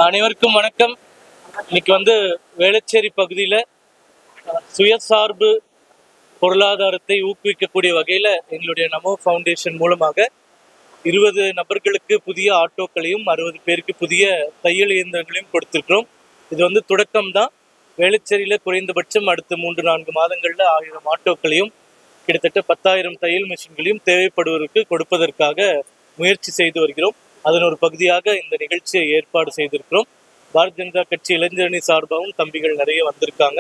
அனைவருக்கும் வணக்கம். இன்னைக்கு வேளச்சேரி பகுதியில் சுயசார்பு பொருளாதாரத்தை ஊக்குவிக்கக்கூடிய வகையில் எங்களுடைய நமோ ஃபவுண்டேஷன் மூலமாக 20 நபர்களுக்கு புதிய ஆட்டோக்களையும் 60 பேருக்கு புதிய தையல் இயந்திரங்களையும் கொடுத்துருக்கிறோம். இது தொடக்கம் தான். வேளச்சேரியில் குறைந்தபட்சம் அடுத்த 3-4 மாதங்களில் 1000 ஆட்டோக்களையும் கிட்டத்தட்ட 10,000 தையல் மிஷின்களையும் தேவைப்படுவதற்கு கொடுப்பதற்காக முயற்சி செய்து வருகிறோம். அதன் ஒரு பகுதியாக இந்த நிகழ்ச்சியை ஏற்பாடு செய்திருக்கிறோம். பாரதிய ஜனதா கட்சி இளைஞரணி சார்பாகவும் தம்பிகள் நிறைய வந்திருக்காங்க.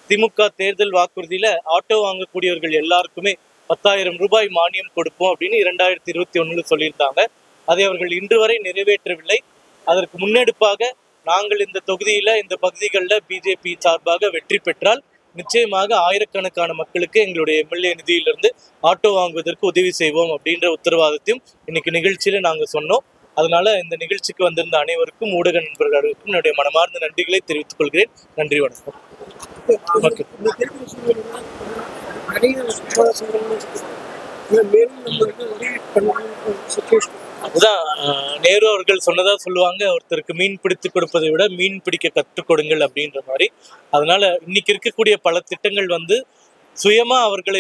திமுக தேர்தல் வாக்குறுதியில ஆட்டோ வாங்கக்கூடியவர்கள் எல்லாருக்குமே 10,000 ரூபாய் மானியம் கொடுப்போம் அப்படின்னு 2021 சொல்லியிருந்தாங்க. அதை அவர்கள் இன்று வரை நிறைவேற்றவில்லை. அதற்கு முன்னெடுப்பாக நாங்கள் இந்த தொகுதியில இந்த பகுதிகளில் பிஜேபி சார்பாக வெற்றி பெற்றால் நிச்சயமாக ஆயிரக்கணக்கான மக்களுக்கு எங்களுடைய எம்எல்ஏ நிதியிலிருந்து ஆட்டோ வாங்குவதற்கு உதவி செய்வோம் அப்படின்ற உத்தரவாதத்தையும் இன்னைக்கு நிகழ்ச்சியில நாங்கள் சொன்னோம். அதனால இந்த நிகழ்ச்சிக்கு வந்திருந்த அனைவருக்கும் ஊடக நண்பர்களுக்கும் என்னுடைய மனமார்ந்த நன்றிகளை தெரிவித்துக் கொள்கிறேன். நன்றி, வணக்கம். அதுதான் நேரு அவர்கள் சொன்னதா சொல்லுவாங்க, ஒருத்தருக்கு மீன் பிடித்து கொடுப்பதை விட மீன் பிடிக்க கற்றுக் கொடுங்கள் அப்படின்ற மாதிரி. அதனால இன்னைக்கு இருக்கக்கூடிய பல திட்டங்கள் சுயமா அவர்களை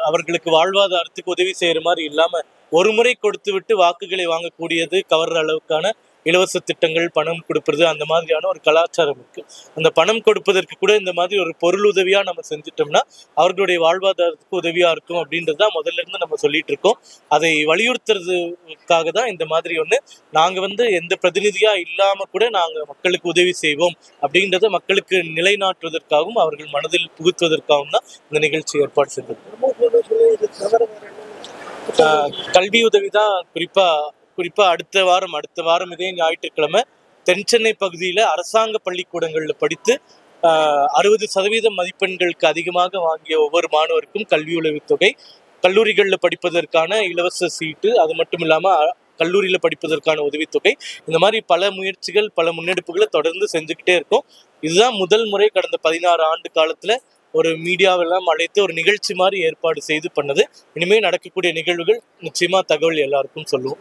அவர்களுக்கு வாழ்வாதாரத்துக்கு உதவி செய்யற மாதிரி இல்லாம ஒரு முறை கொடுத்து விட்டு வாக்குகளை வாங்கக்கூடியது கவர்ற அளவுக்கான இலவச திட்டங்கள், பணம் கொடுப்பது, அந்த மாதிரியான ஒரு கலாச்சாரம் இருக்கு. அந்த பணம் கொடுப்பதற்கு கூட இந்த மாதிரி ஒரு பொருள் உதவியா நம்ம செஞ்சிட்டோம்னா அவர்களுடைய வாழ்வாதாரத்துக்கு உதவியா இருக்கும் அப்படின்றதுதான் முதல்ல இருந்து நம்ம சொல்லிட்டு இருக்கோம். அதை வலியுறுத்துறதுக்காக தான் இந்த மாதிரி நாங்க எந்த பிரதிநிதியா இல்லாம கூட நாங்க மக்களுக்கு உதவி செய்வோம் அப்படின்றத மக்களுக்கு நிலைநாட்டுவதற்காகவும் அவர்கள் மனதில் புகுத்துவதற்காகவும் தான் இந்த நிகழ்ச்சி ஏற்பாடு செய்தது. கல்வி உதவி தான் குறிப்பா அடுத்த வாரம் இதே ஞாயிற்றுக்கிழமை தென்சென்னை பகுதியில அரசாங்க பள்ளிக்கூடங்கள்ல படித்து 60% மதிப்பெண்களுக்கு அதிகமாக வாங்கிய ஒவ்வொரு மாணவருக்கும் கல்வி உதவித்தொகை, கல்லூரிகளில் படிப்பதற்கான இலவச சீட்டு, அது மட்டும் இல்லாம கல்லூரியில படிப்பதற்கான உதவித்தொகை, இந்த மாதிரி பல முயற்சிகள், பல முன்னெடுப்புகளை தொடர்ந்து செஞ்சுக்கிட்டே இருக்கோம். இதுதான் முதல் முறை கடந்த 16 ஆண்டு காலத்துல ஒரு மீடியாவெல்லாம் அழைத்து ஒரு நிகழ்ச்சி மாதிரி ஏற்பாடு செய்து பண்ணது. இனிமேல் நடக்கக்கூடிய நிகழ்வுகள் நிச்சயமா தகவல் எல்லாருக்கும் சொல்லுவோம்.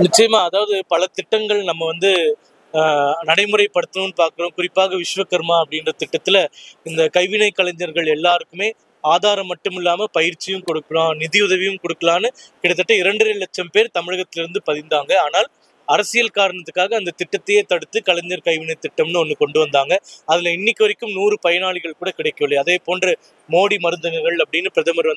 நிச்சயமா, அதாவது பல திட்டங்கள் நம்ம நடைமுறைப்படுத்தணும்னு பார்க்குறோம். குறிப்பாக விஸ்வகர்மா அப்படின்ற திட்டத்துல இந்த கைவினை கலைஞர்கள் எல்லாருக்குமே ஆதாரம் மட்டும் இல்லாம பயிற்சியும் கொடுக்கலாம், நிதியுதவியும் கொடுக்கலான்னு கிட்டத்தட்ட 2.5 லட்சம் பேர் தமிழகத்திலிருந்து பதிந்தாங்க. ஆனால் அரசியல் காரணத்துக்காக அந்த திட்டத்தையே தடுத்து கலைஞர் கைவினை திட்டம்னு ஒன்று கொண்டு வந்தாங்க. அதுல இன்னைக்கு வரைக்கும் 100 பயனாளிகள் கூட கிடைக்கவில்லை. அதே போன்று மோடி மருந்தகங்கள் அப்படின்னு பிரதமர்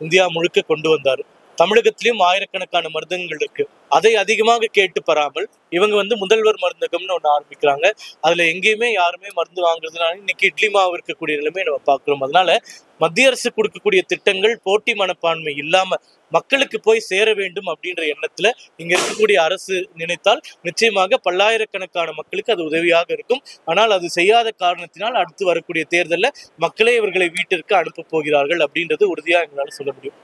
இந்தியா முழுக்க கொண்டு வந்தார். தமிழகத்திலும் ஆயிரக்கணக்கான மருந்தகங்கள் இருக்கு. அதை அதிகமாக கேட்டு பெறாமல் இவங்க முதல்வர் மருந்தகம்னு ஒன்று ஆரம்பிக்கிறாங்க. அதுல எங்கேயுமே யாருமே மருந்து வாங்குறதுனால இன்னைக்கு இட்லி மாவு இருக்கக்கூடிய நிலைமை நம்ம பார்க்கிறோம். அதனால மத்திய அரசு கொடுக்கக்கூடிய திட்டங்கள் போட்டி மனப்பான்மை இல்லாம மக்களுக்கு போய் சேர வேண்டும் அப்படின்ற எண்ணத்துல இங்க இருக்கக்கூடிய அரசு நினைத்தால் நிச்சயமாக பல்லாயிரக்கணக்கான மக்களுக்கு அது உதவியாக இருக்கும். ஆனால் அது செய்யாத காரணத்தினால் அடுத்து வரக்கூடிய தேர்தலில் மக்களே இவர்களை வீட்டிற்கு அனுப்ப போகிறார்கள் அப்படின்றது உறுதியா எங்களால் சொல்ல முடியும்.